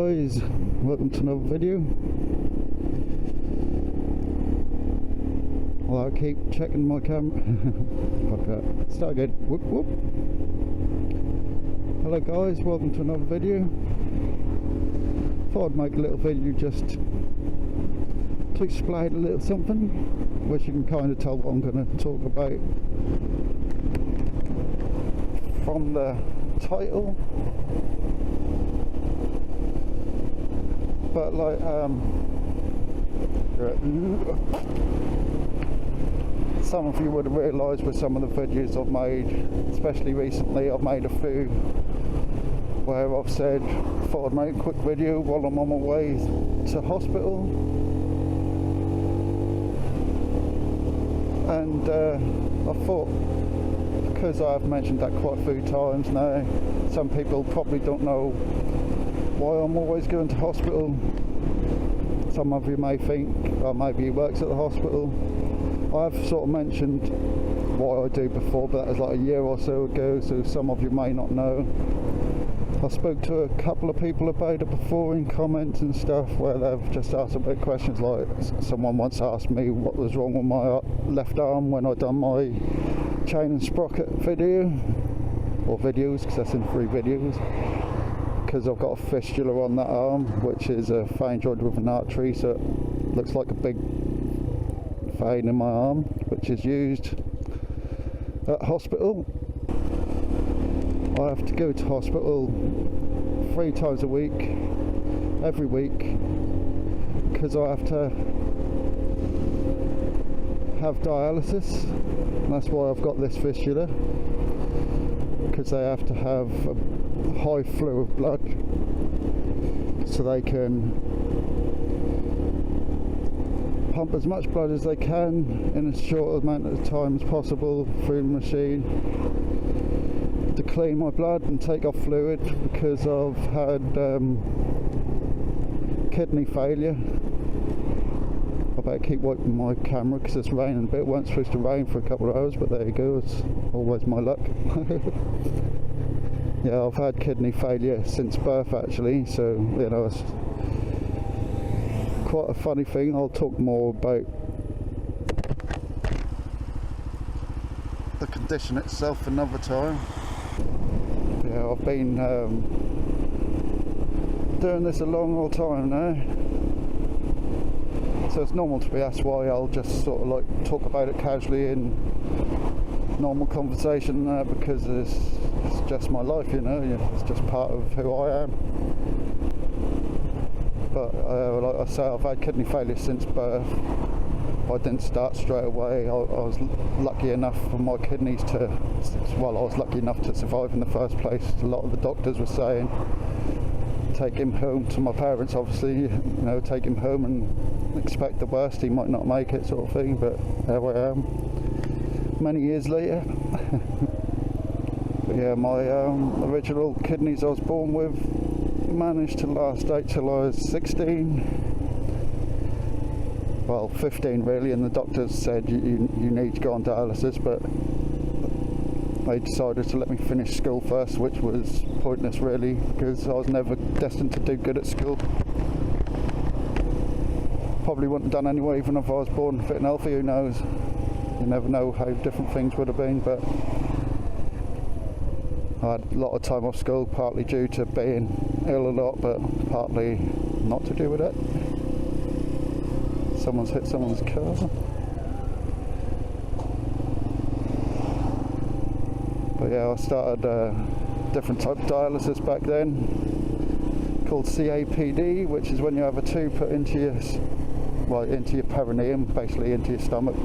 guys, welcome to another video. Well, I keep checking my camera. Fuck that. Start again. Whoop whoop. Hello guys, welcome to another video. Thought I'd make a little video just to explain a little something, which you can kind of tell what I'm going to talk about from the title. But like some of you would have realised with some of the videos I've made, especially recently, I've made a few where I've said thought I'd make a quick video while I'm on my way to hospital, and I thought, because I've mentioned that quite a few times now, some people probably don't know why I'm always going to hospital. Some of you may think, or maybe he works at the hospital. I've sort of mentioned what I do before, but that was like a year or so ago, so some of you may not know. I spoke to a couple of people about it before in comments and stuff, where they've just asked a bit of questions. Like someone once asked me what was wrong with my left arm when I'd done my chain and sprocket video, or videos, because that's in 3 videos. Because I've got a fistula on that arm, which is a vein joined with an artery, so it looks like a big vein in my arm, which is used at hospital. I have to go to hospital 3 times a week, every week, because I have to have dialysis, and that's why I've got this fistula, because they have to have a high flow of blood so they can pump as much blood as they can in as short amount of time as possible through the machine to clean my blood and take off fluid, because I've had kidney failure. I better keep wiping my camera because it's raining a bit. It wasn't supposed to rain for a couple of hours, but there you go, it's always my luck. Yeah, I've had kidney failure since birth actually, so you know, it's quite a funny thing. I'll talk more about the condition itself another time. Yeah, I've been doing this a long old time now, so it's normal to be asked why. I'll just sort of like talk about it casually in normal conversation, because it's just my life, you know, it's just part of who I am. But like I say, I've had kidney failure since birth. I didn't start straight away. I was lucky enough for my kidneys to, well, I was lucky enough to survive in the first place. A lot of the doctors were saying, take him home, to my parents obviously, you know, take him home and expect the worst, he might not make it, sort of thing. But there I am, many years later. But yeah, my original kidneys I was born with managed to last out till I was 16. Well, 15 really, and the doctors said you need to go on dialysis, but they decided to let me finish school first, which was pointless really, because I was never destined to do good at school. Probably wouldn't have done anyway, even if I was born fit and healthy, who knows. You never know how different things would have been. But I had a lot of time off school, partly due to being ill a lot, but partly not to do with it. Someone's hit someone's car. But yeah, I started a different type of dialysis back then, called CAPD, which is when you have a tube put into your, well, into your perineum, basically into your stomach.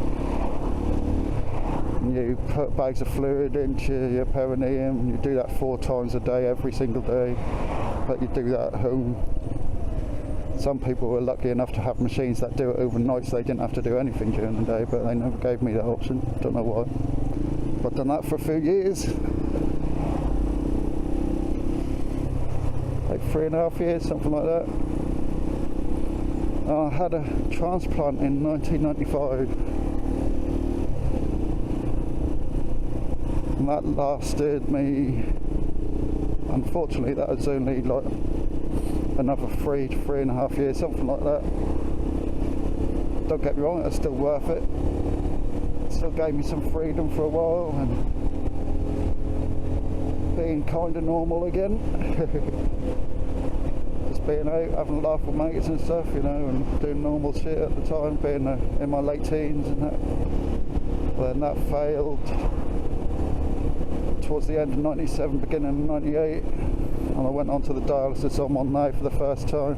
And you put bags of fluid into your perineum, and you do that 4 times a day, every single day. But you do that at home. Some people were lucky enough to have machines that do it overnight, so they didn't have to do anything during the day, but they never gave me that option. Don't know why. But I've done that for a few years. Like 3.5 years, something like that. I had a transplant in 1995. And that lasted me, unfortunately that was only like another 3 to 3.5 years, something like that. Don't get me wrong, it's still worth it. It still gave me some freedom for a while and being kind of normal again. Just being out, having a laugh with mates and stuff, you know, and doing normal shit at the time, being in my late teens and that. Then that failed towards the end of 97, beginning of 98, and I went on to the dialysis I'm on now for the first time.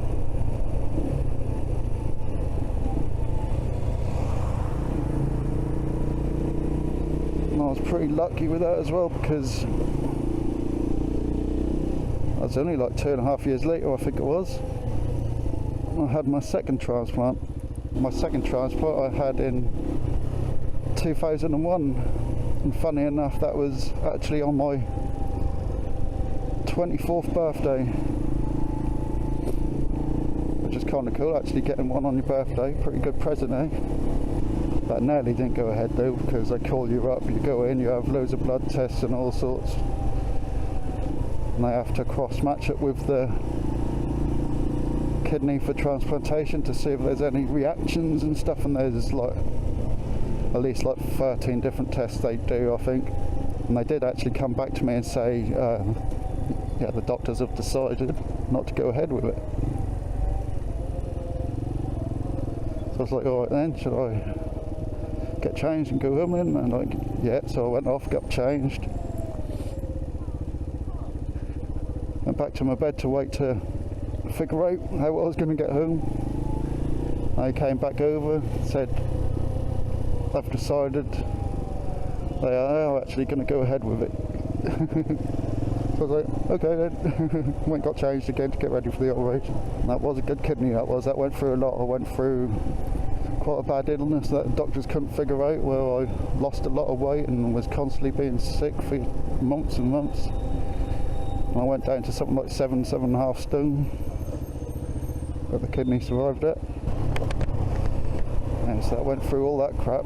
And I was pretty lucky with that as well, because I was only like 2.5 years later, I think it was, I had my second transplant. My second transplant I had in 2001, and funny enough that was actually on my 24th birthday, which is kind of cool, actually getting one on your birthday. Pretty good present, eh? That nearly didn't go ahead though, because they call you up, you go in, you have loads of blood tests and all sorts, and they have to cross match it with the kidney for transplantation to see if there's any reactions and stuff, and there's like at least like 13 different tests they do, I think. And they did actually come back to me and say, yeah, the doctors have decided not to go ahead with it. So I was like, alright then, should I get changed and go home then? And like, yeah, so I went off, got changed, went back to my bed to wait to figure out how I was going to get home. I came back over, said, I've decided they are actually going to go ahead with it. So I was like, okay then. Went, got changed again to get ready for the operation. And that was a good kidney, that was. That went through a lot. I went through quite a bad illness that the doctors couldn't figure out, where I lost a lot of weight and was constantly being sick for months and months. And I went down to something like 7.5 stone, but the kidney survived it. And so I went through all that crap.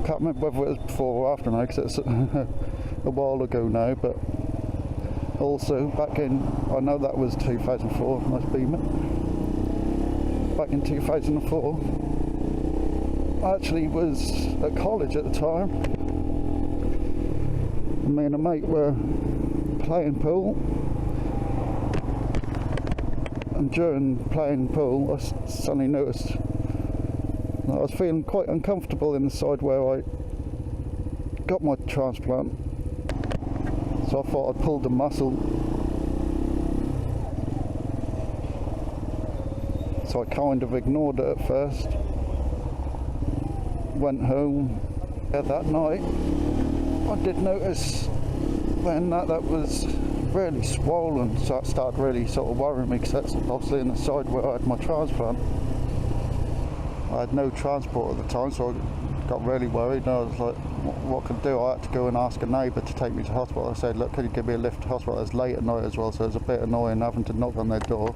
Can't remember whether it was before or after now, because it's a while ago now, but also back in, I know that was 2004, nice beamer. Back in 2004, I actually was at college at the time. Me and a mate were playing pool, and during playing pool I suddenly noticed I was feeling quite uncomfortable in the side where I got my transplant, so I thought I'd pulled a muscle, so I kind of ignored it at first. Went home. That night I did notice then that was really swollen, so it started really sort of worrying me, because that's obviously in the side where I had my transplant. I had no transport at the time, so I got really worried, and I was like, what can I do? I had to go and ask a neighbour to take me to hospital. I said, look, can you give me a lift to hospital? It was late at night as well, so it was a bit annoying having to knock on their door.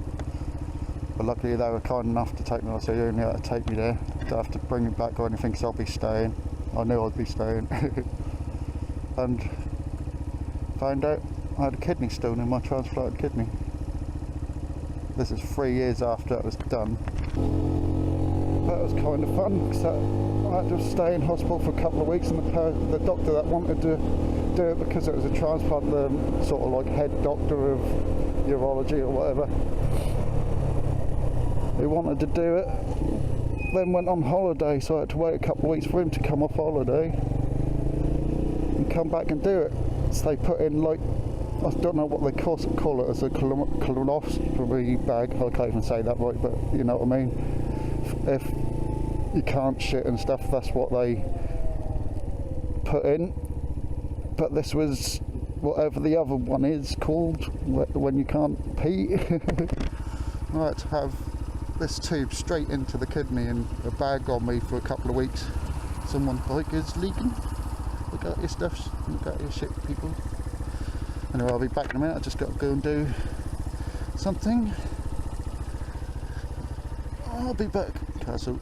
But luckily they were kind enough to take me. I said, you only had to take me there. Don't have to bring me back or anything, because I'll be staying. I knew I'd be staying. And found out I had a kidney stone in my transplanted kidney. This is 3 years after it was done. That was kind of fun, because I had to stay in hospital for a couple of weeks, and the doctor that wanted to do it, because it was a transplant, the sort of like head doctor of urology or whatever, he wanted to do it, then went on holiday, so I had to wait a couple of weeks for him to come off holiday and come back and do it. So they put in, like, I don't know what they call it, as a colonoscopy bag. I can't even say that right, but you know what I mean. If you can't shit and stuff, that's what they put in. But this was whatever the other one is called, when you can't pee. I had to have this tube straight into the kidney and a bag on me for a couple of weeks. Someone's bike is leaking. Look at your stuff, look at your shit, people. Anyway, I'll be back in a minute. I just got to go and do something. I'll be back, Castle.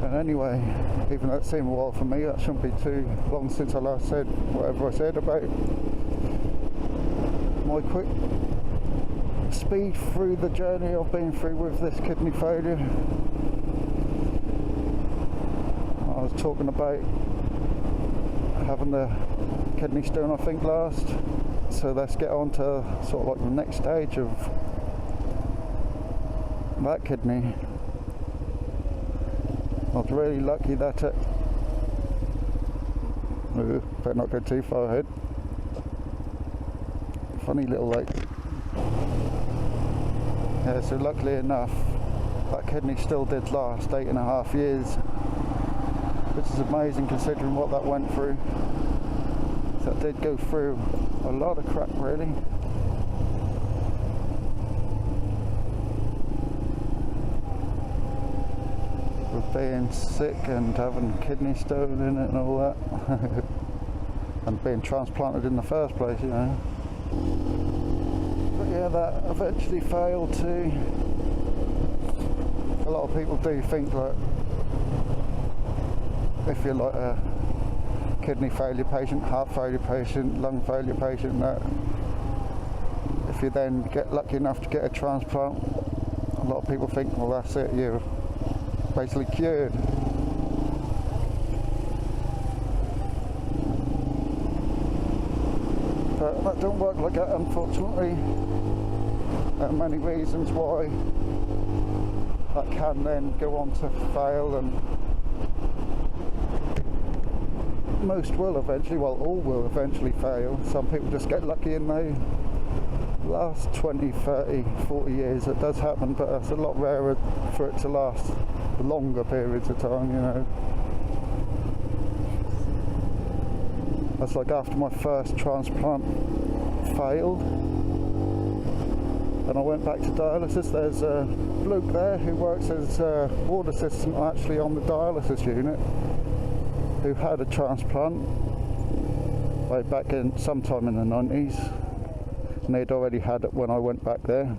And anyway, even though it seemed a while for me, that shouldn't be too long since I last said whatever I said about my quick speed through the journey I've been through with this kidney failure. I was talking about having the kidney stone, I think, last. So let's get on to sort of like the next stage of that kidney. I was really lucky that it... Ooh, better not go too far ahead. Funny little lake. Yeah, so luckily enough, that kidney still did last 8.5 years, which is amazing considering what that went through. So it did go through a lot of crap, really. With being sick and having kidney stone in it and all that. And being transplanted in the first place, you know. But yeah, that eventually failed too. A lot of people do think that if you're like a kidney failure patient, heart failure patient, lung failure patient, that if you then get lucky enough to get a transplant, a lot of people think, well, that's it, you're basically cured. But that don't work like that, unfortunately. There are many reasons why that can then go on to fail, and most will eventually, well, all will eventually fail. Some people just get lucky and they last 20, 30, 40 years. It does happen, but it's a lot rarer for it to last longer periods of time, you know. That's like after my first transplant failed and I went back to dialysis. There's a bloke there who works as a ward assistant actually on the dialysis unit, who had a transplant way back in sometime in the 90s, and they'd already had it when I went back there,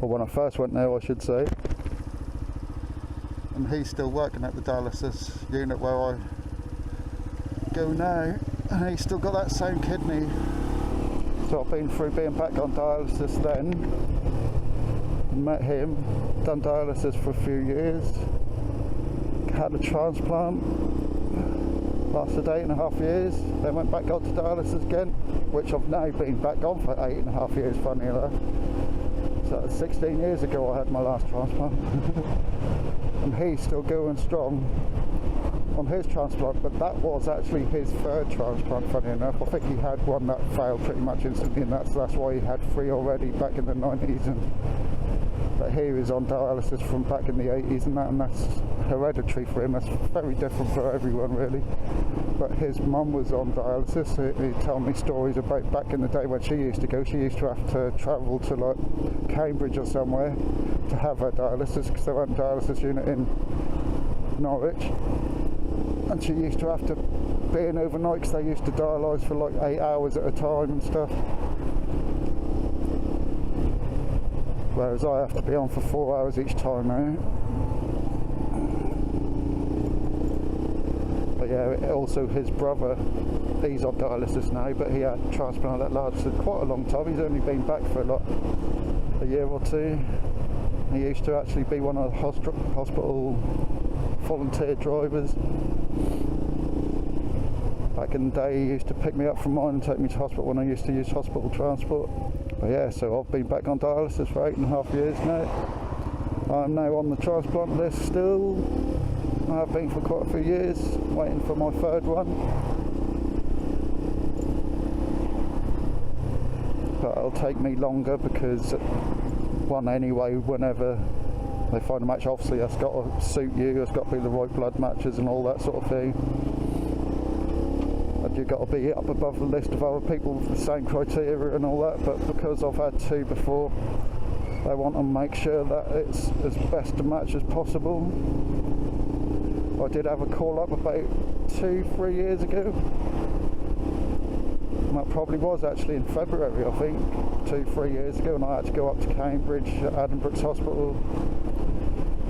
or when I first went there, I should say. And he's still working at the dialysis unit where I go now, and he's still got that same kidney. So I've been through being back on dialysis then, met him, done dialysis for a few years, had a transplant, lasted 8.5 years, then went back on to dialysis again, which I've now been back on for 8.5 years, funny enough. So 16 years ago I had my last transplant. And he's still going strong on his transplant, but that was actually his third transplant, funny enough. I think he had one that failed pretty much instantly, and that's why he had 3 already back in the 90s. But he was on dialysis from back in the 80s and that's hereditary for him. That's very different for everyone, really. But his mum was on dialysis. He'd tell me stories about back in the day when she used to go. She used to have to travel to like Cambridge or somewhere to have her dialysis, because there wasn't a dialysis unit in Norwich. And she used to have to be in overnight because they used to dialyse for like 8 hours at a time and stuff. Whereas I have to be on for 4 hours each time now. But yeah, also his brother, he's on dialysis now, but he had transplant that lasted quite a long time. He's only been back for like a year or two. He used to actually be one of the hospital volunteer drivers. Back in the day, he used to pick me up from mine and take me to hospital when I used to use hospital transport. But yeah, so I've been back on dialysis for 8.5 years now. I'm now on the transplant list still. I have been for quite a few years, waiting for my third one. But it'll take me longer because, one anyway, whenever they find a match, obviously that's got to suit you, it's got to be the right blood matches and all that sort of thing. And you've got to be up above the list of other people with the same criteria and all that, but because I've had 2 before, they want to make sure that it's as best a match as possible. I did have a call up about 2-3 years ago. And that probably was actually in February, I think, 2-3 years ago, and I had to go up to Cambridge at Addenbrooke's Hospital,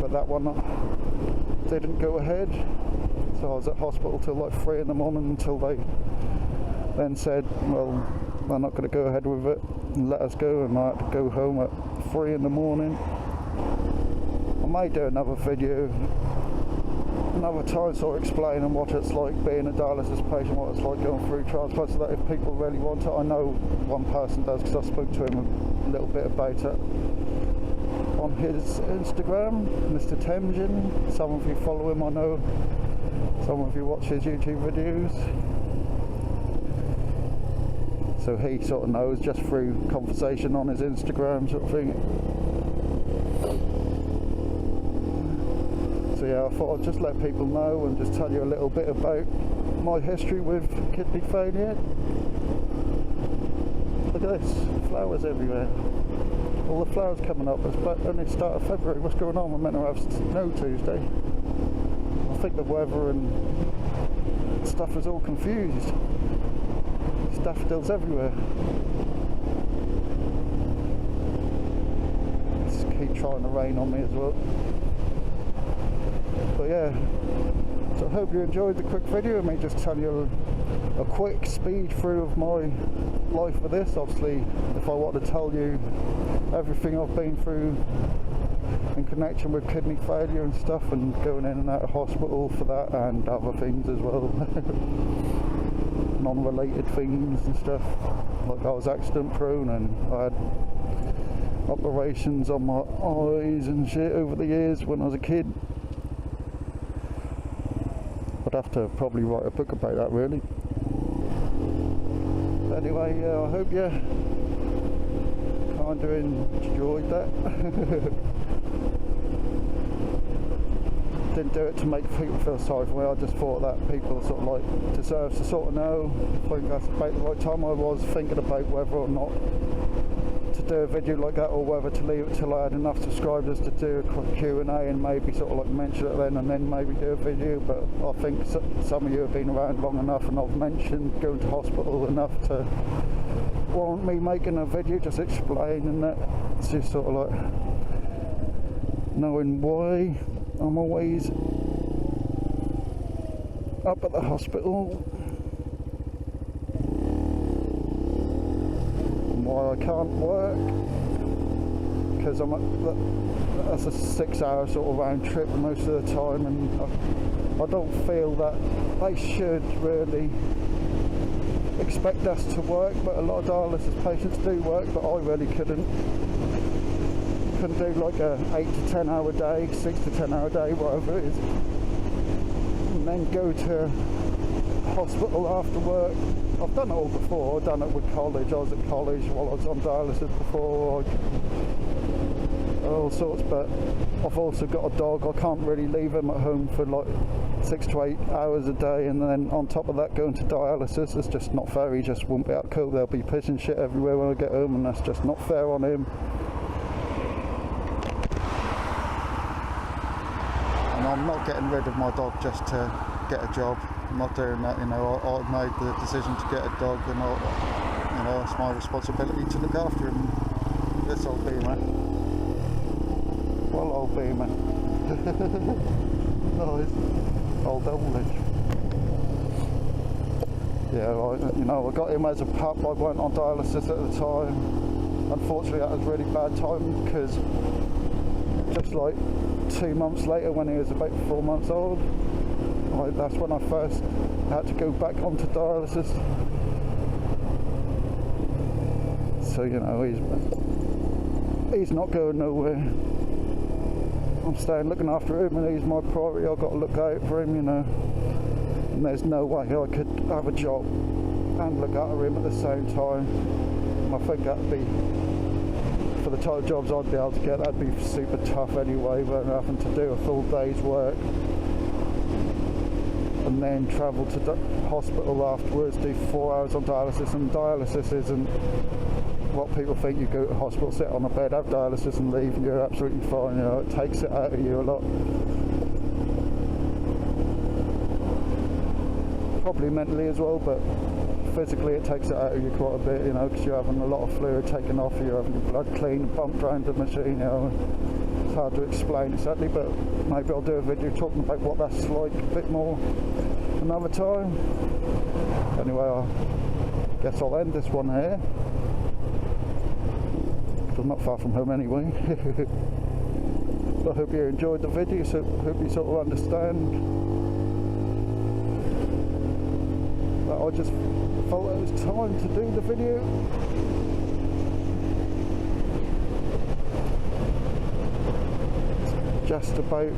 but that one didn't go ahead. So I was at hospital till like 3 in the morning until they then said, well, they're not going to go ahead with it and let us go, and I had to go home at 3 in the morning. I may do another video another time sort of explaining what it's like being a dialysis patient, what it's like going through transplant, so that if people really want it, I know one person does because I spoke to him a little bit about it on his Instagram, Mr. Temjin. Some of you follow him, I know. Some of you watch his YouTube videos. So he sort of knows just through conversation on his Instagram sort of thing. So yeah, I thought I'd just let people know and just tell you a little bit about my history with kidney failure. Look at this, flowers everywhere. All the flowers coming up. It's only start of February. What's going on? We're meant to have snow Tuesday. I think the weather and stuff is all confused. There's daffodils everywhere. Just keep trying to rain on me as well. But yeah, so I hope you enjoyed the quick video of me just telling you a quick speed through of my life with this. Obviously, if I want to tell you everything I've been through in connection with kidney failure and stuff, and going in and out of hospital for that and other things as well, non-related things and stuff, like I was accident prone and I had operations on my eyes and shit over the years when I was a kid. I'd have to probably write a book about that really. Anyway, yeah, I hope you kind of enjoyed that. Didn't do it to make people feel sorry for me, I just thought that people sort of like deserves to sort of know. I think that's about the right time I was thinking about whether or not to do a video like that, or whether to leave it till I had enough subscribers to do a quick Q&A and maybe sort of like mention it then and then maybe do a video. But I think some of you have been around long enough and I've mentioned going to hospital enough to warrant me making a video just explaining that. It's just sort of like knowing why I'm always up at the hospital, why I can't work, because that's a 6-hour sort of round trip most of the time, and I don't feel that they should really expect us to work, but a lot of dialysis patients do work, but I really couldn't do like a 8 to 10 hour day, 6 to 10 hour day, whatever it is, and then go to hospital after work. I've done it all before. I've done it with college. I was at college while I was on dialysis before, all sorts, but I've also got a dog. I can't really leave him at home for like 6 to 8 hours a day, and then on top of that going to dialysis. It's just not fair. He just won't be out cold. There'll be piss and shit everywhere when I get home, and that's just not fair on him. And I'm not getting rid of my dog just to get a job. I'm not doing that, you know. I made the decision to get a dog, and you know, it's my responsibility to look after him. This old beamer. Well, old beamer. Nice. Old Dublin. Yeah, you know, I got him as a pup. I went on dialysis at the time. Unfortunately, that was a really bad time, because just like 2 months later, when he was about 4 months old, that's when I first had to go back onto dialysis. So, you know, he's not going nowhere. I'm staying looking after him, and he's my priority. I've got to look out for him, you know. And there's no way I could have a job and look after him at the same time. And I think that'd be, for the type of jobs I'd be able to get, that'd be super tough anyway, but having to do a full day's work and then travel to the hospital afterwards, do 4 hours on dialysis, and dialysis isn't what people think. You go to hospital, sit on a bed, have dialysis and leave, and you're absolutely fine. You know, it takes it out of you a lot. Probably mentally as well, but physically it takes it out of you quite a bit, you know, because you're having a lot of fluid taken off you, you're having your blood clean, pumped around the machine, you know. It's hard to explain exactly, but maybe I'll do a video talking about what that's like a bit more another time. Anyway, I guess I'll end this one here. I'm not far from home anyway. I hope you enjoyed the video, so hope you sort of understand that I just felt it was time to do the video. It's just about,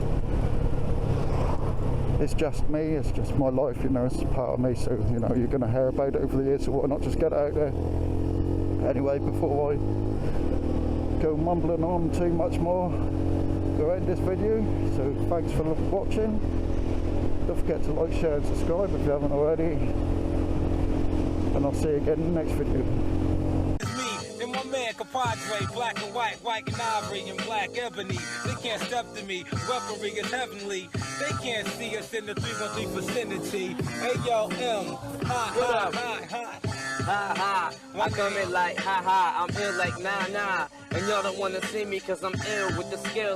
it's just me, it's just my life, you know, it's part of me, so you know, you're going to hear about it over the years, so why not just get it out there. Anyway, before I go mumbling on too much more, go end this video. So thanks for watching. Don't forget to like, share and subscribe if you haven't already, and I'll see you again in the next video. It's me and my man compadre, black and white and ivory and black ebony. They can't step to me, weaponry is heavenly. They can't see us in the 313 vicinity. Hey yo, M, ha ha ha ha. Ha ha, I come in like ha ha, I'm ill like nah nah. And y'all don't wanna see me cause I'm ill with the skill.